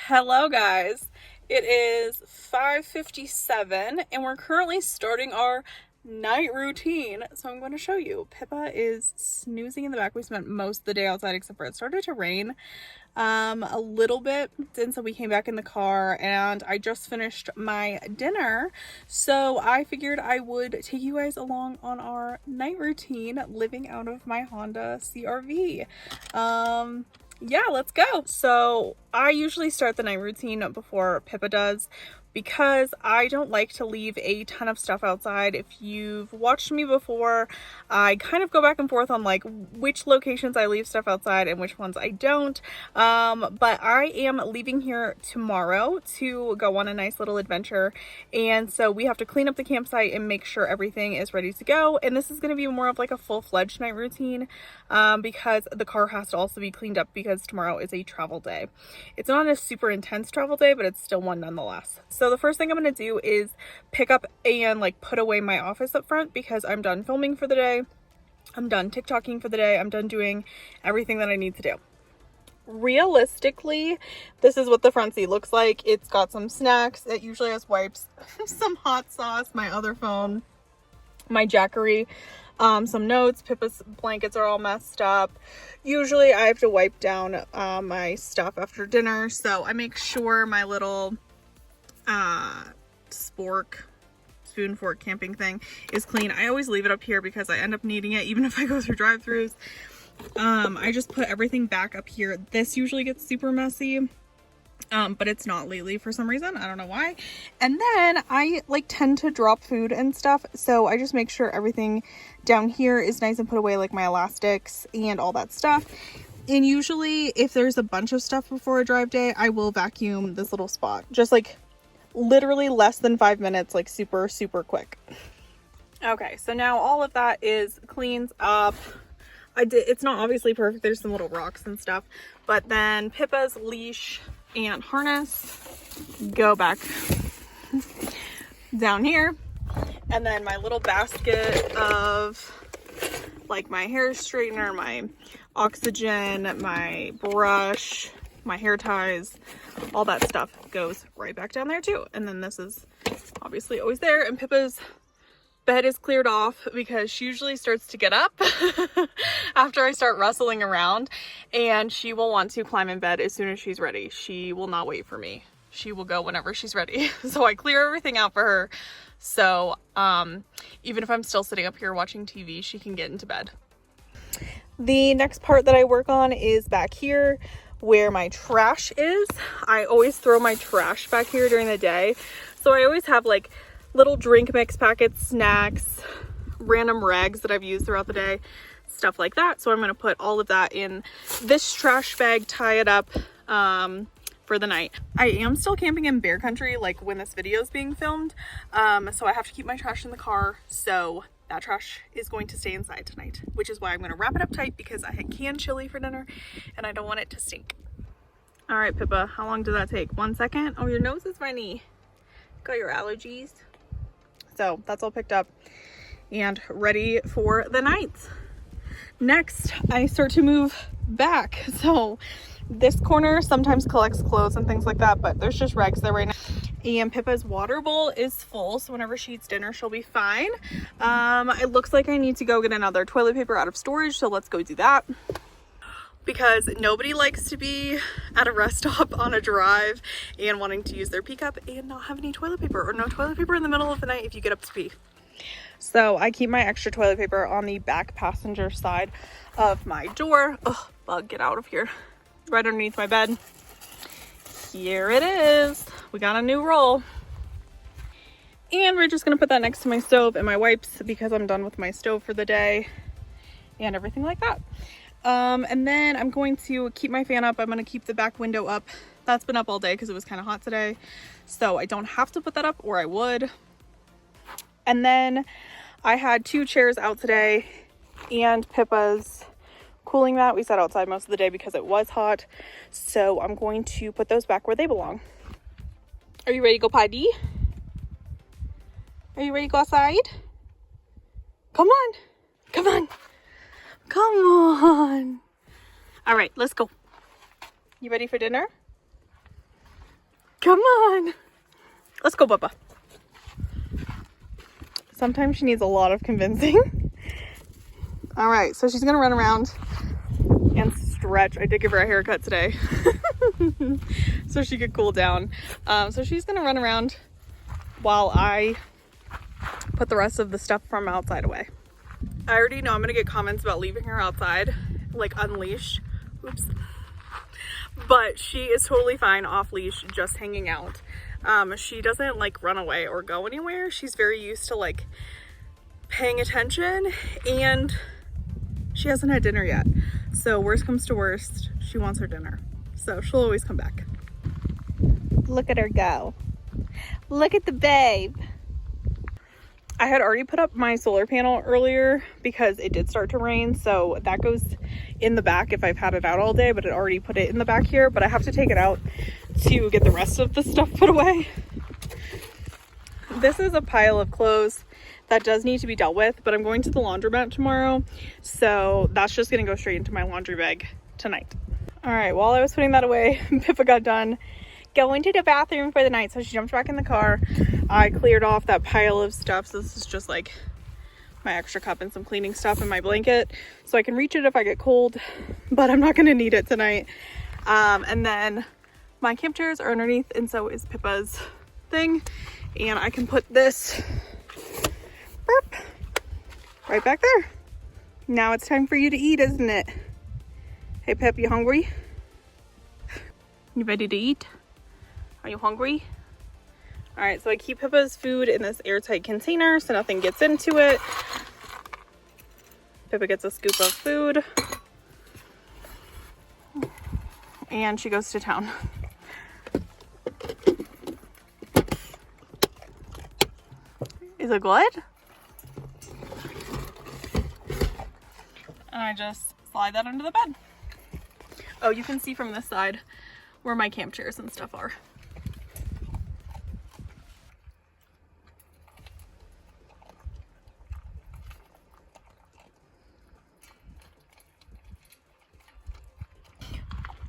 Hello guys, it is 5:57 and we're currently starting our night routine. So I'm going to show you. Pippa is snoozing in the back. We spent most of the day outside except for it started to rain a little bit, and so we came back in the car and I just finished my dinner. So I figured I would take you guys along on our night routine living out of my Honda CRV. Yeah, let's go. So I usually start the night routine before Pippa does because I don't like to leave a ton of stuff outside. If you've watched me before, I kind of go back and forth on like which locations I leave stuff outside and which ones I don't. But I am leaving here tomorrow to go on a nice little adventure. And so we have to clean up the campsite and make sure everything is ready to go. And this is going to be more of like a full-fledged night routine because the car has to also be cleaned up because tomorrow is a travel day. It's not a super intense travel day, but it's still one nonetheless. So the first thing I'm going to do is pick up and like put away my office up front because I'm done filming for the day. I'm done TikToking for the day. I'm done doing everything that I need to do. Realistically, this is what the front seat looks like. It's got some snacks. It usually has wipes, some hot sauce, my other phone, my Jackery, some notes. Pippa's blankets are all messed up. Usually I have to wipe down my stuff after dinner, so I make sure my little spoon fork camping thing is clean. I always leave it up here because I end up needing it even if I go through drive-thrus. I just put everything back up here. This usually gets super messy, but it's not lately for some reason. I don't know why. And then I like tend to drop food and stuff, so I just make sure everything down here is nice and put away, like my elastics and all that stuff. And usually if there's a bunch of stuff before a drive day, I will vacuum this little spot, just like literally less than 5 minutes, like super quick. Okay, so now all of that is cleaned up. It's not obviously perfect, there's some little rocks and stuff, but then Pippa's leash and harness go back down here, and then my little basket of like my hair straightener, my oxygen, my brush, my hair ties, all that stuff goes right back down there too. And then this is obviously always there, and Pippa's bed is cleared off because she usually starts to get up after I start rustling around, and she will want to climb in bed as soon as she's ready. She will not wait for me. She will go whenever she's ready. So I clear everything out for her. So even if I'm still sitting up here watching TV, she can get into bed. The next part that I work on is back here where my trash is. I always throw my trash back here during the day. So I always have like little drink mix packets, snacks, random rags that I've used throughout the day, stuff like that. So I'm going to put all of that in this trash bag, tie it up for the night. I am still camping in bear country, like when this video is being filmed. So I have to keep my trash in the car. So that trash is going to stay inside tonight, which is why I'm going to wrap it up tight because I had canned chili for dinner and I don't want it to stink. All right, Pippa, how long did that take? 1 second? Oh, your nose is runny. Got your allergies. So that's all picked up and ready for the night. Next, I start to move back. So this corner sometimes collects clothes and things like that, but there's just rags there right now. And Pippa's water bowl is full, so whenever she eats dinner, she'll be fine. It looks like I need to go get another toilet paper out of storage, so let's go do that. Because nobody likes to be at a rest stop on a drive and wanting to use their pee cup and not have any toilet paper, or no toilet paper in the middle of the night if you get up to pee. So I keep my extra toilet paper on the back passenger side of my door. Oh, bug, get out of here. Right underneath my bed. Here it is. We got a new roll. And we're just gonna put that next to my stove and my wipes because I'm done with my stove for the day and everything like that. And then I'm going to keep my fan up. I'm going to keep the back window up. That's been up all day because it was kind of hot today. So I don't have to put that up, or I would. And then I had 2 chairs out today and Pippa's cooling mat. We sat outside most of the day because it was hot. So I'm going to put those back where they belong. Are you ready to go potty? Are you ready to go outside? Come on. Come on. Come on. All right, let's go. You ready for dinner? Come on. Let's go, Bubba. Sometimes she needs a lot of convincing. All right, so she's gonna run around and stretch. I did give her a haircut today so she could cool down. So she's gonna run around while I put the rest of the stuff from outside away. I already know I'm gonna get comments about leaving her outside, like unleashed. Oops. But she is totally fine off leash, just hanging out. She doesn't like run away or go anywhere. She's very used to like paying attention, and she hasn't had dinner yet. So worst comes to worst, she wants her dinner. So she'll always come back. Look at her go. Look at the babe. I had already put up my solar panel earlier because it did start to rain. So that goes in the back if I've had it out all day, but it already put it in the back here. But I have to take it out to get the rest of the stuff put away. This is a pile of clothes that does need to be dealt with, but I'm going to the laundromat tomorrow. So that's just gonna go straight into my laundry bag tonight. All right, while I was putting that away, Pippa got done going to the bathroom for the night. So she jumped back in the car. I cleared off that pile of stuff. So this is just like my extra cup and some cleaning stuff in my blanket. So I can reach it if I get cold, but I'm not gonna need it tonight. And then my camp chairs are underneath, and so is Pippa's thing. And I can put this burp right back there. Now it's time for you to eat, isn't it? Hey Pip, you hungry? You ready to eat? Are you hungry? All right, so I keep Pippa's food in this airtight container so nothing gets into it. Pippa gets a scoop of food and she goes to town. Is it good? And I just slide that under the bed. Oh, you can see from this side where my camp chairs and stuff are.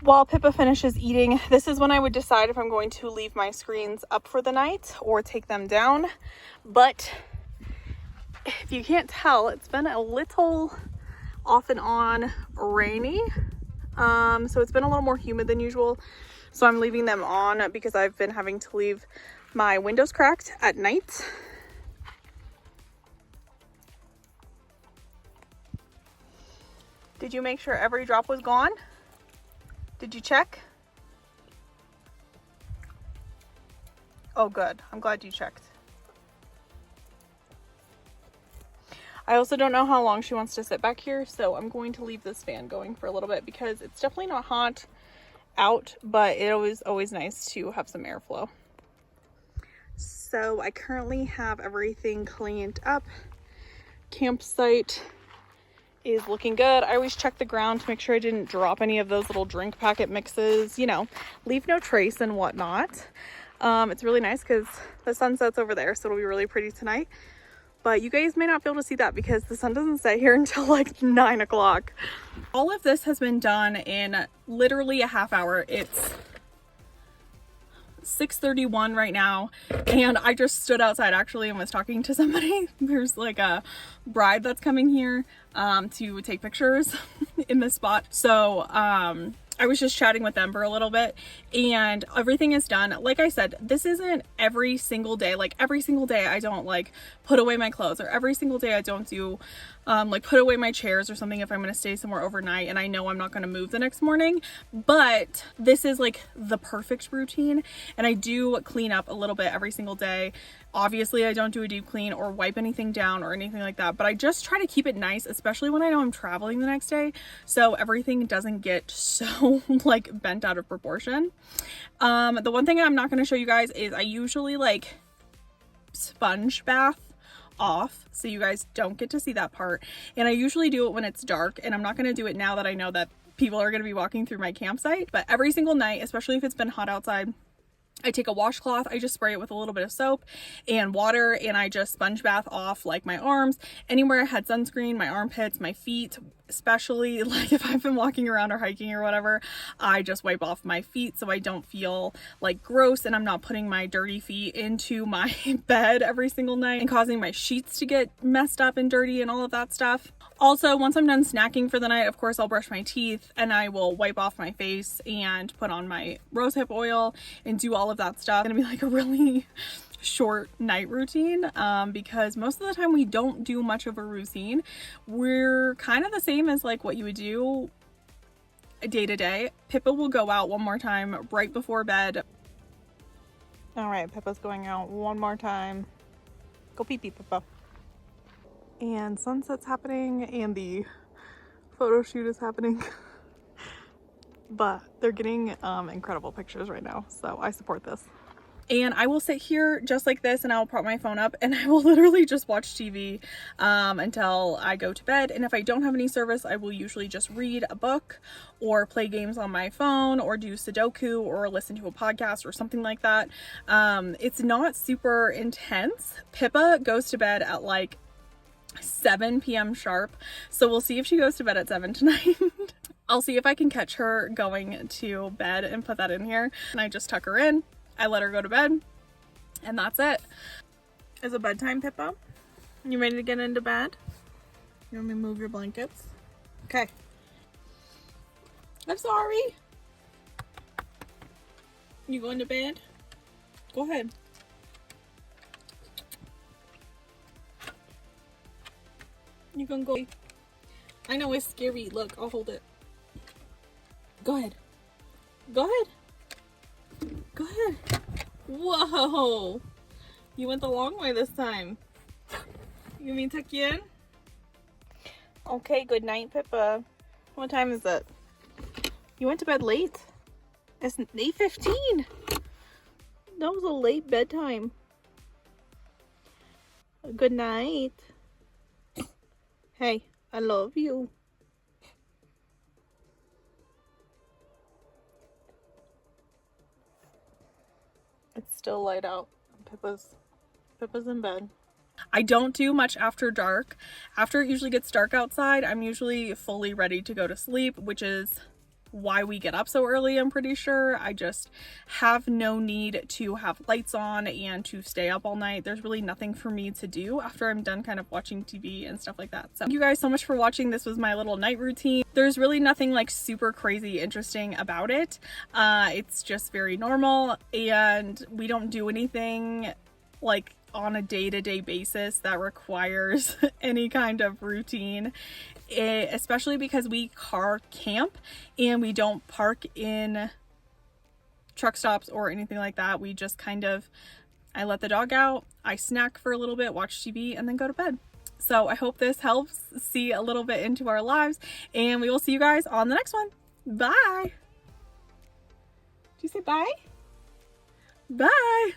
While Pippa finishes eating, this is when I would decide if I'm going to leave my screens up for the night or take them down. But if you can't tell, it's been a little off and on rainy. So it's been a little more humid than usual. So I'm leaving them on because I've been having to leave my windows cracked at night. Did you make sure every drop was gone? Did you check? Oh, good. I'm glad you checked. I also don't know how long she wants to sit back here, so I'm going to leave this fan going for a little bit because it's definitely not hot out, but it was always nice to have some airflow. So I currently have everything cleaned up. Campsite is looking good. I always check the ground to make sure I didn't drop any of those little drink packet mixes, you know, leave no trace and whatnot. It's really nice because the sun sets over there, so it'll be really pretty tonight. But you guys may not be able to see that because the sun doesn't set here until like 9 o'clock. All of this has been done in literally a half hour. It's 6:31 right now, and I just stood outside actually and was talking to somebody. There's like a bride that's coming here to take pictures in this spot. So I was just chatting with them for a little bit, and everything is done. Like I said, this isn't every single day. Like every single day I don't like put away my clothes, or every single day I don't do like put away my chairs or something if I'm going to stay somewhere overnight and I know I'm not going to move the next morning. But this is like the perfect routine, and I do clean up a little bit every single day. Obviously I don't do a deep clean or wipe anything down or anything like that, but I just try to keep it nice, especially when I know I'm traveling the next day, so everything doesn't get so like bent out of proportion. The one thing I'm not going to show you guys is I usually like sponge bath off, so you guys don't get to see that part, and I usually do it when it's dark, and I'm not going to do it now that I know that people are going to be walking through my campsite. But every single night, especially if it's been hot outside, I take a washcloth, I just spray it with a little bit of soap and water, and I just sponge bath off like my arms, anywhere I had sunscreen, my armpits, my feet, especially like if I've been walking around or hiking or whatever, I just wipe off my feet so I don't feel like gross and I'm not putting my dirty feet into my bed every single night and causing my sheets to get messed up and dirty and all of that stuff. Also, once I'm done snacking for the night, of course, I'll brush my teeth and I will wipe off my face and put on my rosehip oil and do all of that stuff. It's gonna be like a really short night routine because most of the time we don't do much of a routine. We're kind of the same as like what you would do day to day. Pippa will go out one more time right before bed. All right, Pippa's going out one more time. Go pee pee, Pippa. And sunset's happening and the photo shoot is happening. But they're getting incredible pictures right now, so I support this. And I will sit here just like this and I'll prop my phone up and I will literally just watch TV until I go to bed. And if I don't have any service, I will usually just read a book or play games on my phone or do Sudoku or listen to a podcast or something like that. It's not super intense. Pippa goes to bed at like 7 p.m. sharp, so we'll see if she goes to bed at 7 tonight. I'll see if I can catch her going to bed and put that in here. And I just tuck her in, I let her go to bed, and that's it. Is it bedtime, Pippa? You ready to get into bed? You want me to move your blankets? Okay. I'm sorry. You going to bed? Go ahead. You can go. I know it's scary. Look, I'll hold it. Go ahead. Go ahead. Go ahead. Whoa. You went the long way this time. You want me to tuck you in? Okay, good night, Pippa. What time is it? You went to bed late. It's 8:15. That was a late bedtime. Good night. Hey, I love you. It's still light out. Pippa's in bed. I don't do much after dark. After it usually gets dark outside, I'm usually fully ready to go to sleep, which is why we get up so early, I'm pretty sure. I just have no need to have lights on and to stay up all night. There's really nothing for me to do after I'm done kind of watching TV and stuff like that. So thank you guys so much for watching. This was my little night routine. There's really nothing like super crazy interesting about it. It's just very normal and we don't do anything like on a day-to-day basis that requires any kind of routine. Especially because we car camp and we don't park in truck stops or anything like that. We just kind of, I let the dog out, I snack for a little bit, watch TV, and then go to bed. So I hope this helps see a little bit into our lives, and we will see you guys on the next one. Bye. Did you say bye? Bye.